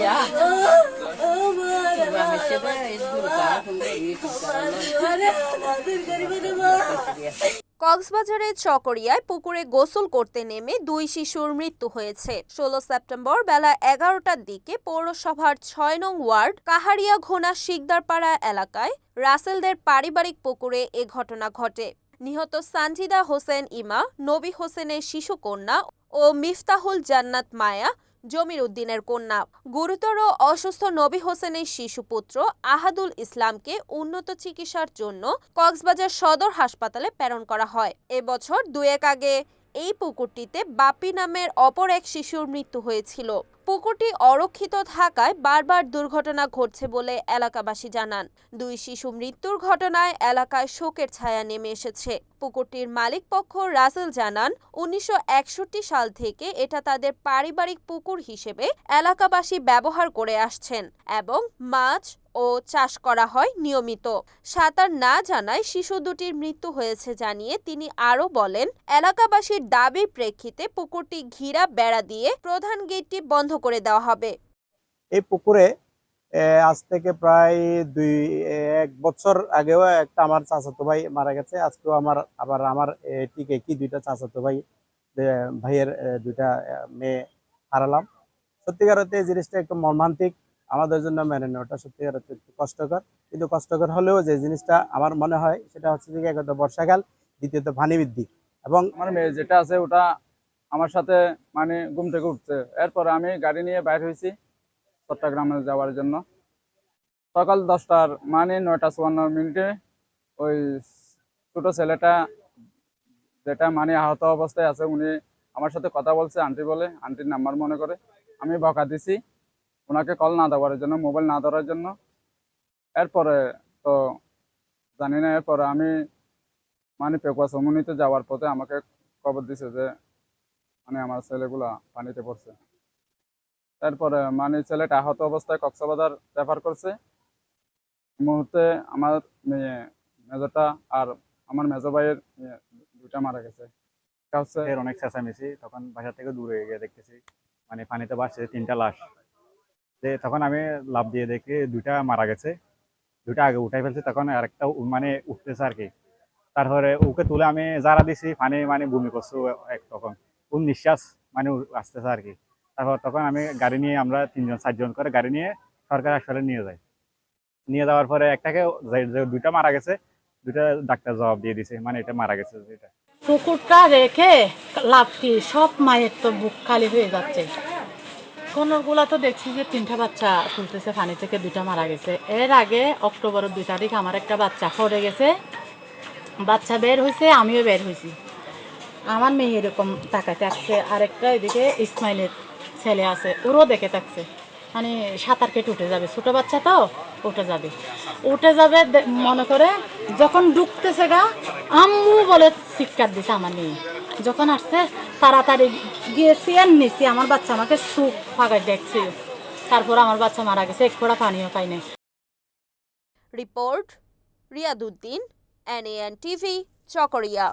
Ya. Coba siapa itu kan কক্সবাজারের চকরিয়ায় পুকুরে গোসল করতে নেমে দুই শিশুর মৃত্যু হয়েছে। ১৬ সেপ্টেম্বর বেলা ১১টার দিকে পৌরসভার ৬ নং ওয়ার্ড কাহারিয়া ঘোনা শিকদারপাড়া এলাকায় রাসেলদের পারিবারিক পুকুরে এ ঘটনা ঘটে। নিহত সানজিদা হোসেন ইমা, নবী হোসেনের শিশুকন্যা ও মিফতাহুল জান্নাত মায়া জমির উদ্দিনের কন্যা। গুরুতর অসুস্থ নবী হোসেনের শিশুপুত্র আহাদুল ইসলামকে উন্নত চিকিৎসার জন্য কক্সবাজার সদর হাসপাতালে প্রেরণ করা হয়। এবছর ২-১ আগে এই পুকুরটিতে বাপি নামের অপর এক শিশুর মৃত্যু হয়েছিল। পুকুরটি অরক্ষিত থাকায় বারবার দুর্ঘটনা ঘটছে বলে এলাকাবাসী জানান। দুই শিশু মৃত্যুর ঘটনায় এলাকায় শোকের ছায়া নেমে এসেছে। পুকুরটির মালিকপক্ষ রাসেল জানান, ১৯৬১ সাল থেকে এটা তাদের পারিবারিক পুকুর হিসেবে এলাকাবাসী ব্যবহার করে আসছেন এবং মাছ ও চাষ করা হয় নিয়মিত। সাঁতার না জানায় শিশু দুটির মৃত্যু হয়েছে জানিয়ে তিনি আরও বলেন, এলাকাবাসীর দাবির প্রেক্ষিতে পুকুরটি ঘিরা বেড়া দিয়ে প্রধান গেটটি বন্ধ করে দেওয়া হবে। এই পুকুরে আজ থেকে প্রায় ১ বছর আগেও একটা আমার চাচাতো ভাই মারা গেছে। আজকেও আমার ঠিক একই দুইটা চাচাতো ভাইয়ের দুইটা মেয়ে হারালাম। সত্যিকার অর্থে এই জিনিসটা একটু মর্মান্তিক, আমাদের জন্য মেনে নেওয়াটা সত্যিকার অর্থে একটু কষ্টকর। কিন্তু কষ্টকর হলেও যে জিনিসটা আমার মনে হয় সেটা হচ্ছে যে এক তো বর্ষাকাল, দ্বিতীয়ত পানি বৃদ্ধি এবং আমার মেয়ে যেটা আছে ওটা আমার সাথে মানে ঘুম থেকে উঠছে। এরপরে আমি গাড়ি নিয়ে বাইর হয়েছি চট্টগ্রামে যাওয়ার জন্য। সকাল 10টার মানে 9:54 ওই ছোট ছেলেটা যেটা মানে আহত অবস্থায় আছে উনি আমার সাথে কথা বলছে, আন্টি বলে, আন্টির নাম্বার মনে করে। আমি বকা দিছি ওনাকে কল না দেওয়ার জন্য, মোবাইল না ধরার জন্য। এরপরে তো জানি না, এরপরে আমি মানে পেকুয়া সমুনিতে যাওয়ার পথে আমাকে খবর দিছে যে মানে আমার ছেলেগুলা পানিতে পড়ছে। তারপরে মানে ছেলেটা আহত অবস্থায় কক্সবাজার রেফার করছে। এই মুহূর্তে আমার মেয়ে মেজোটা আর আমার মেজো ভাইয়ের দুইটা মারা গেছে। এর অনেক চেঁচামেচি, তখন বাসা থেকে দূরে গিয়ে দেখতেছি মানে পানিতে ভাসছে 3টা লাশ। তখন আমি লাফ দিয়ে দেখি 2টা মারা গেছে, 2টা আগে উঠাই ফেলছে, তখন আরেকটা মানে উঠতেছে আর কি। তারপরে ওকে তুলে আমি জারা দিছি, পানি মানে বমি করছে তখন কোন নিঃশ্বাস মানে আসতেছে আর কি। তারপর তখন আমি গাড়ি নিয়ে, আমরা 3-4জন করে গাড়ি নিয়ে সরকারি হাসপাতালে নিয়ে যাই। নিয়ে যাওয়ার পরে একটাকে 2টা মারা গেছে, 2টা ডাক্তার জবাব দিয়ে দিছে মানে এটা মারা গেছে। যেটা পুকুরটা রেখে লাফটি সব মায়ের তো বুক খালি হয়ে যাচ্ছে। কোনগুলা তো দেখছি যে 3টা বাচ্চা তুলতেছে পানি থেকে, 2টা মারা গেছে। এর আগে অক্টোবরের 2 তারিখ আমার একটা বাচ্চা পড়ে গেছে, বাচ্চা বের হয়েছে, আমিও বের হয়েছি। আমার মেয়ে এরকম তাকাতে আসছে, আরেকটা এদিকে ইসমাইলের ছেলে আছে, ওরও দেখে থাকছে মানে সাঁতার কেটে উঠে যাবে, ছোটো বাচ্চা তো উঠে যাবে মনে করে। যখন ঢুকতেছে গা আম্মু বলে চিৎকার দিছে আমার মেয়ে। যখন আসছে তাড়াতাড়ি গিয়েছি আর নিছি, আমার বাচ্চা আমাকে সুখ ফাঁকায় দেখছে। তারপর আমার বাচ্চা মারা গেছে, এক ফোঁটা পানিও পাই নাই। Report Riyaduddin, NAN TV, Chakaria.